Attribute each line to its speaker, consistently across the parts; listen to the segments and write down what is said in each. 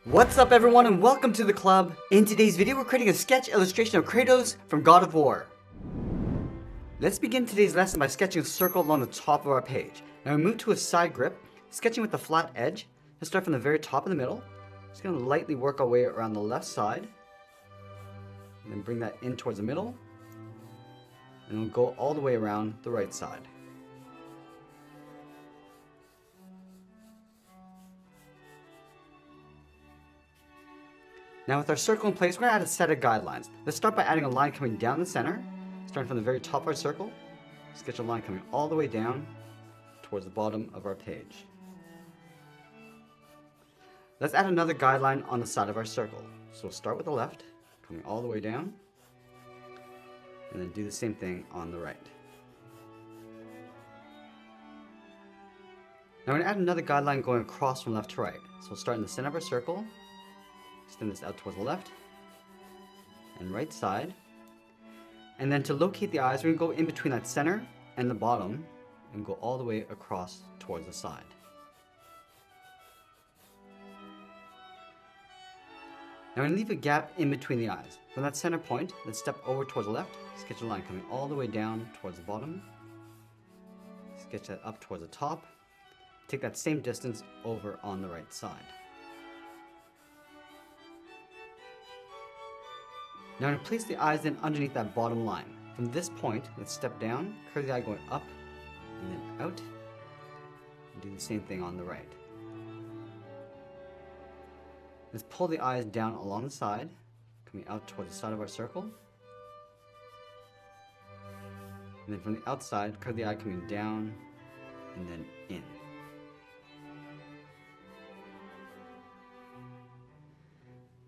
Speaker 1: What's up everyone and welcome to the club. In today's video we're creating a sketch illustration of Kratos from God of War. Let's begin today's lesson by sketching a circle along the top of our page. Now we move to a side grip, sketching with the flat edge. Let's start from the very top in the middle. Just going to lightly work our way around the left side. And then bring that in towards the middle. And we'll go all the way around the right side. Now with our circle in place, we're going to add a set of guidelines. Let's start by adding a line coming down the center, starting from the very top of our circle. Sketch a line coming all the way down towards the bottom of our page. Let's add another guideline on the side of our circle. So we'll start with the left, coming all the way down, and then do the same thing on the right. Now we're going to add another guideline going across from left to right. So we'll start in the center of our circle, extend this out towards the left and right side. And then to locate the eyes, we're going to go in between that center and the bottom and go all the way across towards the side. Now we're going to leave a gap in between the eyes. From that center point, let's step over towards the left, sketch a line coming all the way down towards the bottom, sketch that up towards the top, take that same distance over on the right side. Now I'm going to place the eyes in underneath that bottom line. From this point, let's step down, curve the eye going up and then out, and do the same thing on the right. Let's pull the eyes down along the side, coming out towards the side of our circle. And then from the outside, curve the eye coming down and then in.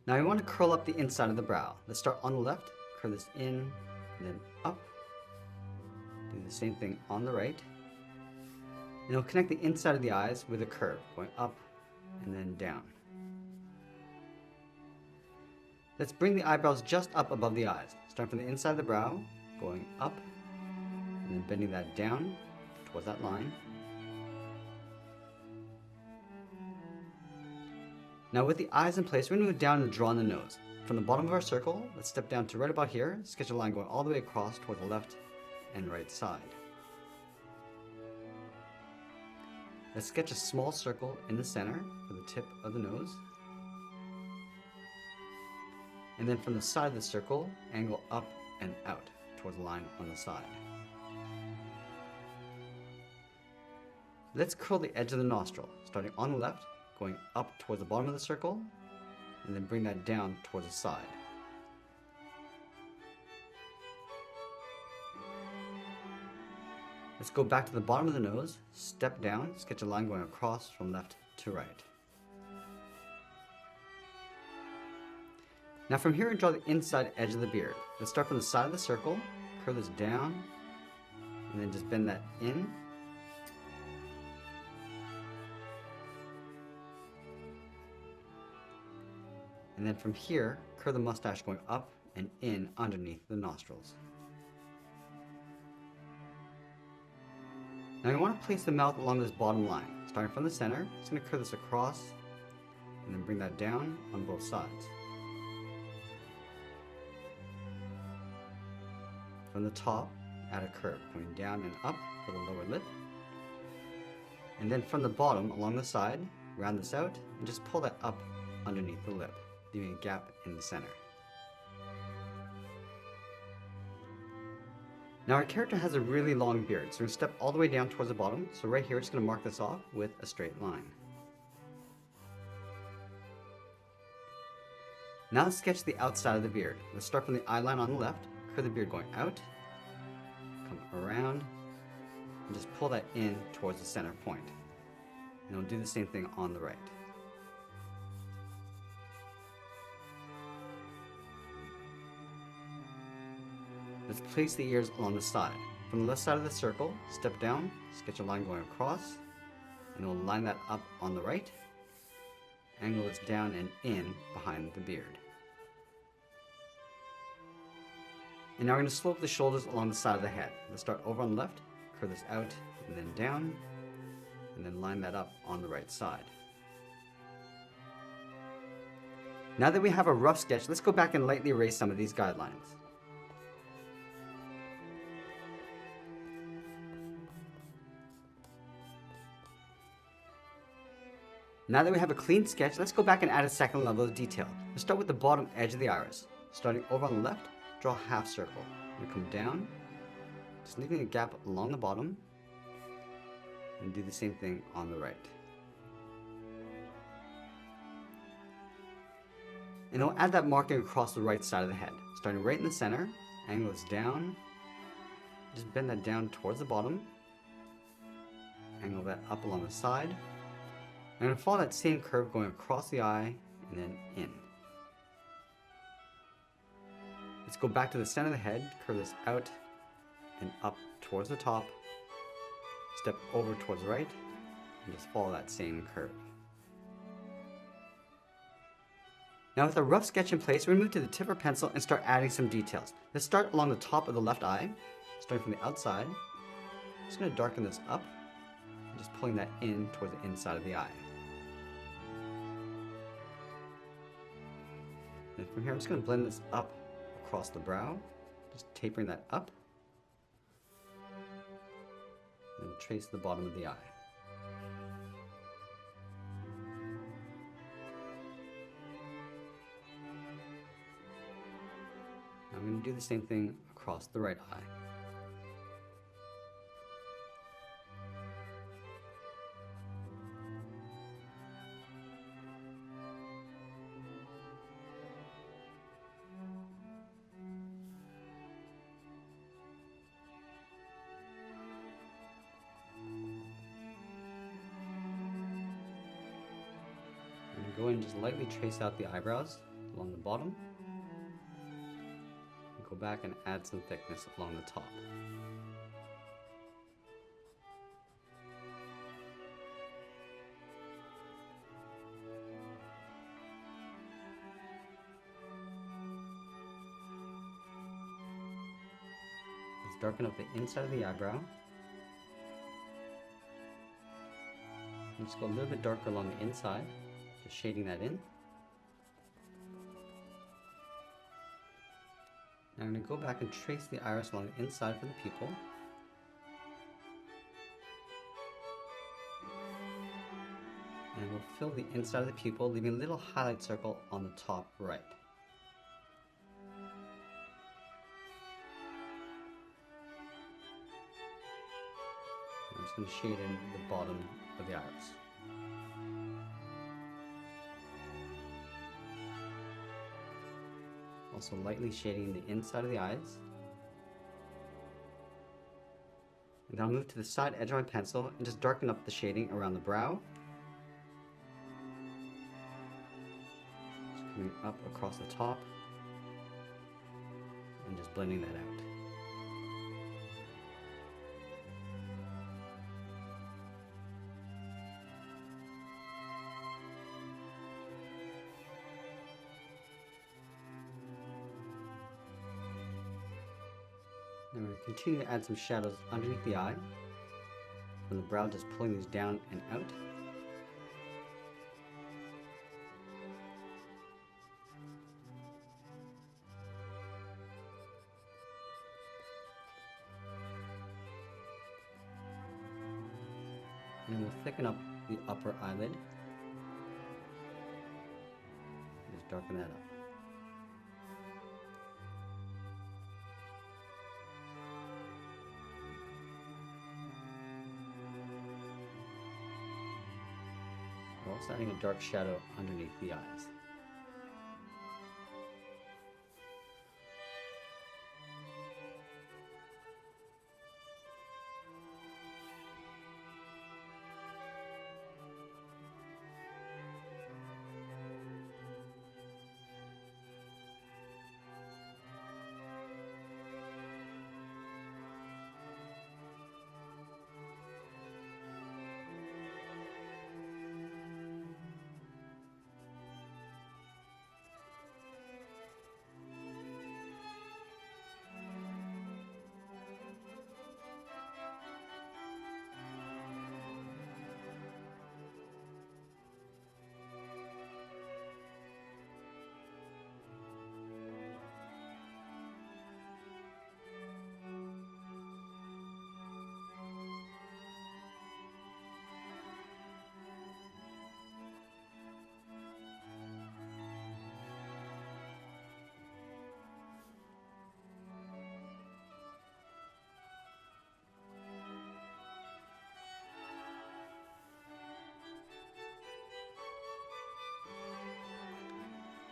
Speaker 1: Now we want to curl up the inside of the brow. Let's start on the left, curl this in, and then up. Do the same thing on the right. And we'll connect the inside of the eyes with a curve, going up and then down. Let's bring the eyebrows just up above the eyes. Start from the inside of the brow, going up, and then bending that down towards that line. Now with the eyes in place, we're going to move down and draw on the nose. From the bottom of our circle, let's step down to right about here, sketch a line going all the way across toward the left and right side. Let's sketch a small circle in the center for the tip of the nose. And then from the side of the circle, angle up and out towards the line on the side. Let's curl the edge of the nostril, starting on the left, going up towards the bottom of the circle, and then bring that down towards the side. Let's go back to the bottom of the nose, step down, sketch a line going across from left to right. Now from here, draw the inside edge of the beard. Let's start from the side of the circle, curve this down, and then just bend that in. And then from here, curve the mustache going up and in underneath the nostrils. Now you want to place the mouth along this bottom line. Starting from the center, just going to curve this across and then bring that down on both sides. From the top, add a curve going down and up for the lower lip. And then from the bottom along the side, round this out and just pull that up underneath the lip, leaving a gap in the center. Now our character has a really long beard, so we're going to step all the way down towards the bottom. So right here, we're just going to mark this off with a straight line. Now let's sketch the outside of the beard. Let's start from the eye line on the left, curve the beard going out, come around, and just pull that in towards the center point. And we'll do the same thing on the right. Let's place the ears along the side. From the left side of the circle, step down, sketch a line going across, and we'll line that up on the right. Angle this down and in behind the beard. And now we're going to slope the shoulders along the side of the head. Let's start over on the left, curve this out and then down, and then line that up on the right side. Now that we have a rough sketch, let's go back and lightly erase some of these guidelines. Now that we have a clean sketch, let's go back and add a second level of detail. Let's start with the bottom edge of the iris. Starting over on the left, draw a half circle. We come down, just leaving a gap along the bottom, and do the same thing on the right. And I'll add that marking across the right side of the head. Starting right in the center, angle this down, just bend that down towards the bottom, angle that up along the side. I'm going to follow that same curve going across the eye and then in. Let's go back to the center of the head, curve this out and up towards the top, step over towards the right, and just follow that same curve. Now with a rough sketch in place, we move to the tip of our pencil and start adding some details. Let's start along the top of the left eye, starting from the outside. I'm just going to darken this up, and just pulling that in towards the inside of the eye. And from here, I'm just going to blend this up across the brow, just tapering that up, and trace the bottom of the eye. I'm going to do the same thing across the right eye. Go in and just lightly trace out the eyebrows along the bottom. And go back and add some thickness along the top. Let's darken up the inside of the eyebrow. And just go a little bit darker along the inside. Just shading that in. Now I'm going to go back and trace the iris along the inside for the pupil. And we'll fill the inside of the pupil, leaving a little highlight circle on the top right. I'm just going to shade in the bottom of the iris. Also lightly shading the inside of the eyes. And then I'll move to the side edge of my pencil and just darken up the shading around the brow. Just coming up across the top and just blending that out. I'm going to continue to add some shadows underneath the eye, from the brow, just pulling these down and out. And then we'll thicken up the upper eyelid. Just darken that up. We're also adding a dark shadow underneath the eyes.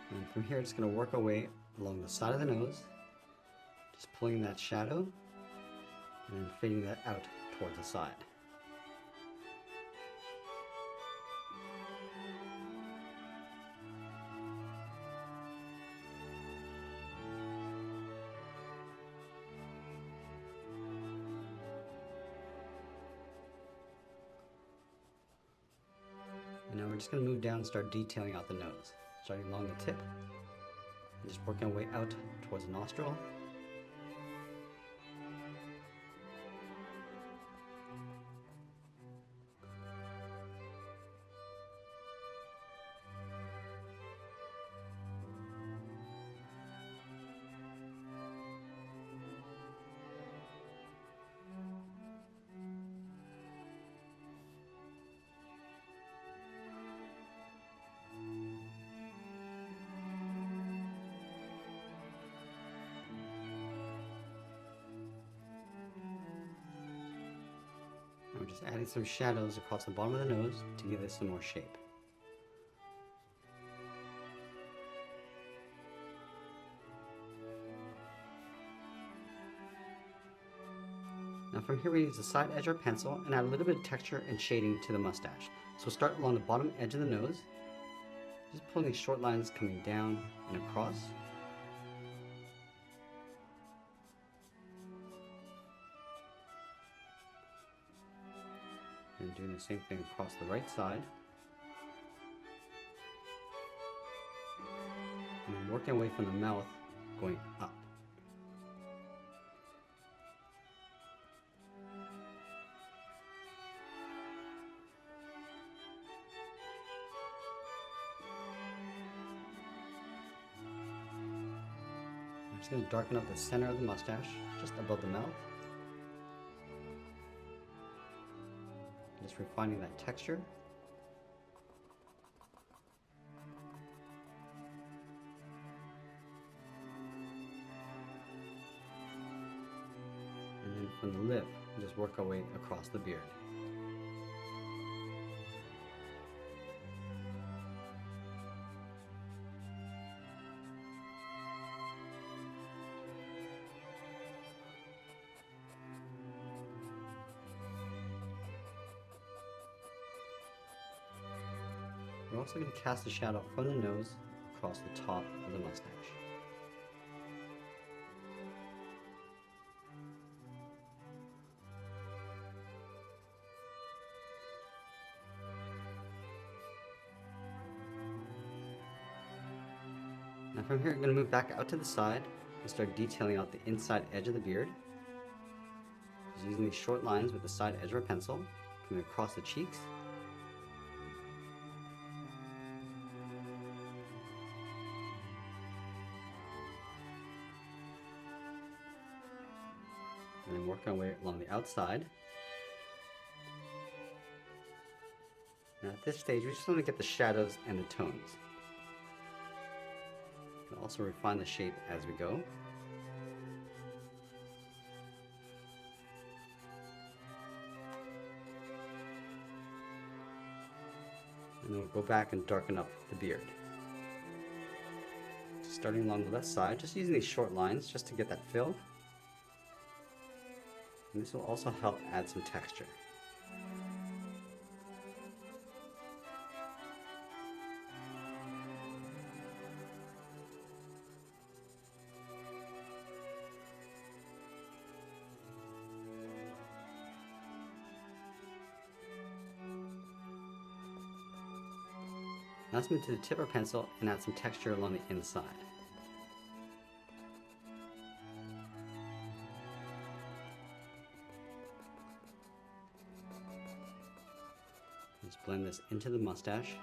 Speaker 1: And from here, just going to work our way along the side of the nose, just pulling that shadow and then fading that out towards the side. And now we're just going to move down and start detailing out the nose, starting along the tip and just working our way out towards the nostril. And we're just adding some shadows across the bottom of the nose to give this some more shape. Now from here we use the side edge of our pencil and add a little bit of texture and shading to the mustache. So we'll start along the bottom edge of the nose, just pulling these short lines coming down and across. And doing the same thing across the right side. And then working away from the mouth, going up. I'm just going to darken up the center of the mustache, just above the mouth. Just refining that texture. And then from the lip, just work our way across the beard. We're also going to cast a shadow from the nose across the top of the mustache. Now from here I'm going to move back out to the side and start detailing out the inside edge of the beard. Just using these short lines with the side edge of our pencil, coming across the cheeks. And then work our way along the outside. Now at this stage, we just want to get the shadows and the tones. We'll also refine the shape as we go. And then we'll go back and darken up the beard. Starting along the left side, just using these short lines just to get that fill. And this will also help add some texture. Now let's move to the tip of our pencil and add some texture along the inside. Let's blend this into the mustache.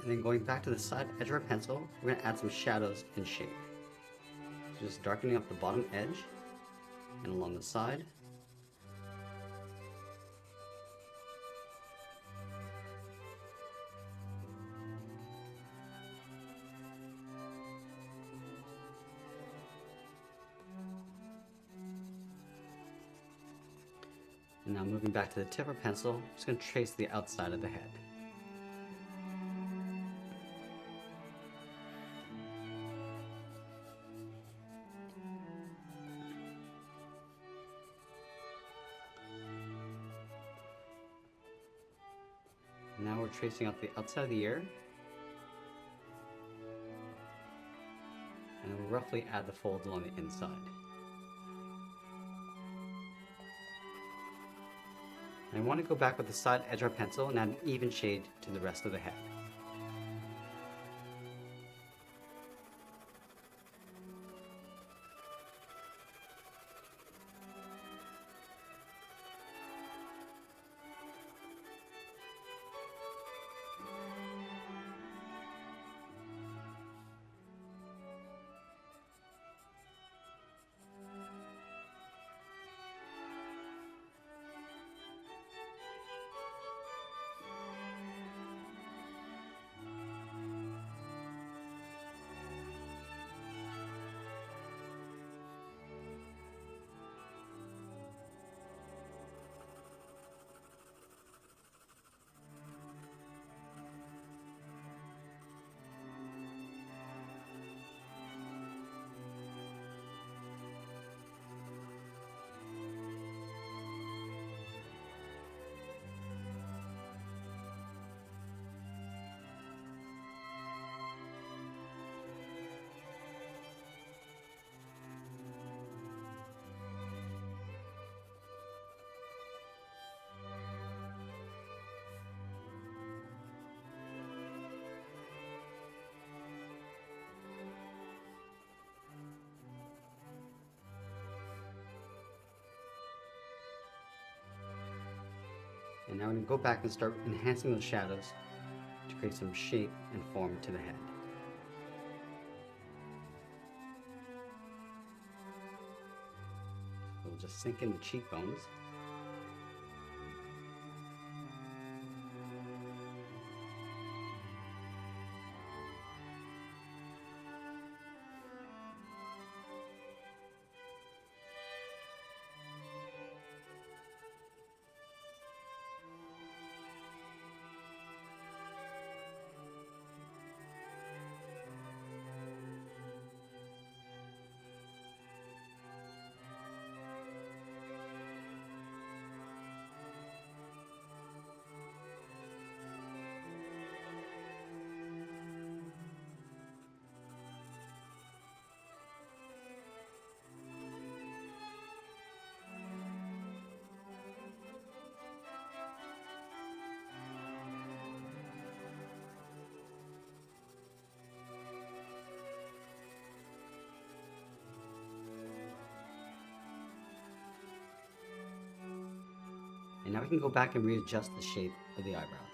Speaker 1: And then going back to the side edge of our pencil, we're going to add some shadows and shape. So just darkening up the bottom edge and along the side. And now moving back to the tip of our pencil, I'm just going to trace the outside of the head. Now we're tracing out the outside of the ear. And we'll roughly add the folds along the inside. And I want to go back with the side edge of our pencil and add an even shade to the rest of the head. And now we're going to go back and start enhancing those shadows to create some shape and form to the head. We'll just sink in the cheekbones. And now we can go back and readjust the shape of the eyebrows.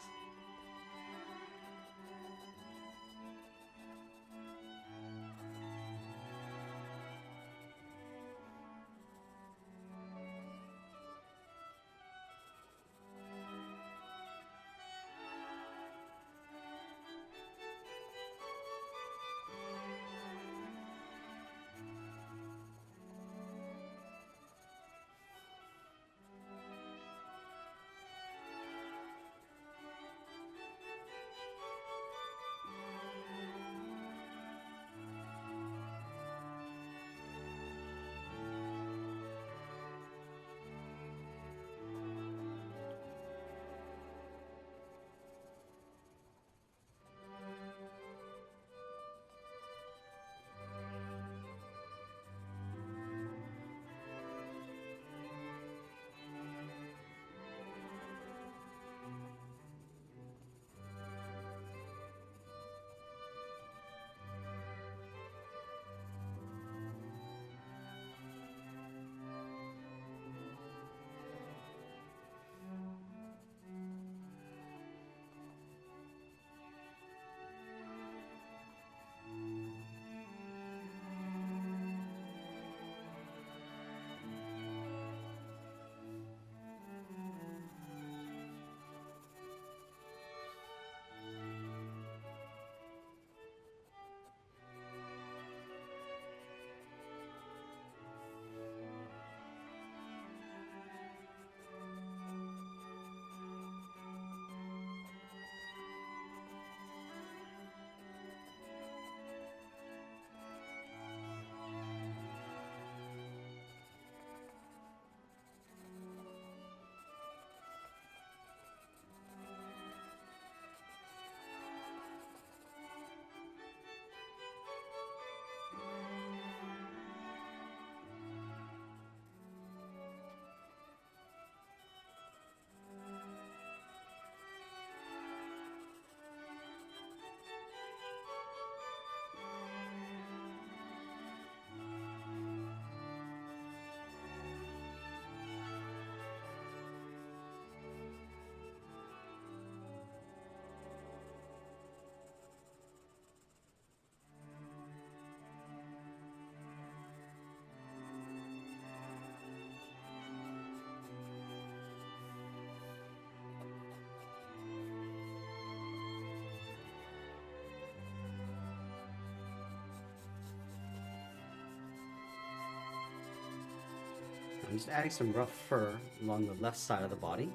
Speaker 1: I'm just adding some rough fur along the left side of the body.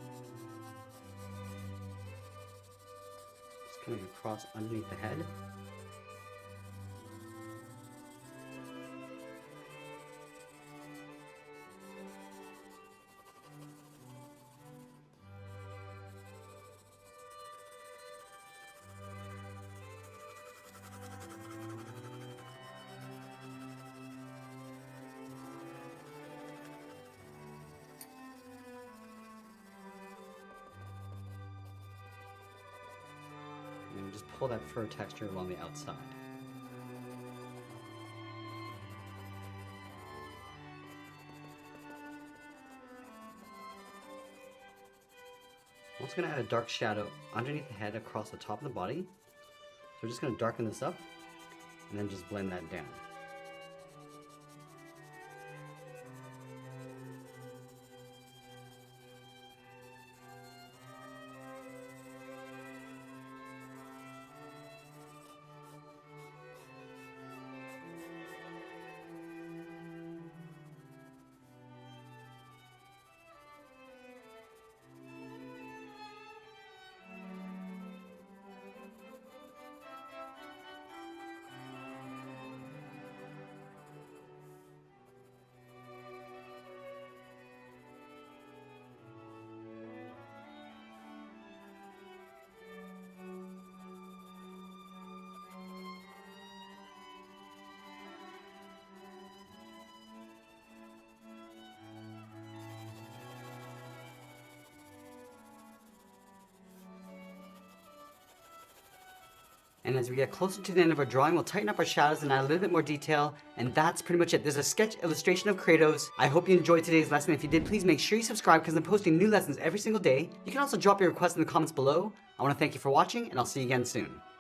Speaker 1: Just coming across underneath the head. And just pull that fur texture along the outside. I'm also going to add a dark shadow underneath the head across the top of the body. So we're just going to darken this up and then just blend that down. And as we get closer to the end of our drawing, we'll tighten up our shadows and add a little bit more detail. And that's pretty much it. There's a sketch illustration of Kratos. I hope you enjoyed today's lesson. If you did, please make sure you subscribe because I'm posting new lessons every single day. You can also drop your requests in the comments below. I want to thank you for watching, and I'll see you again soon.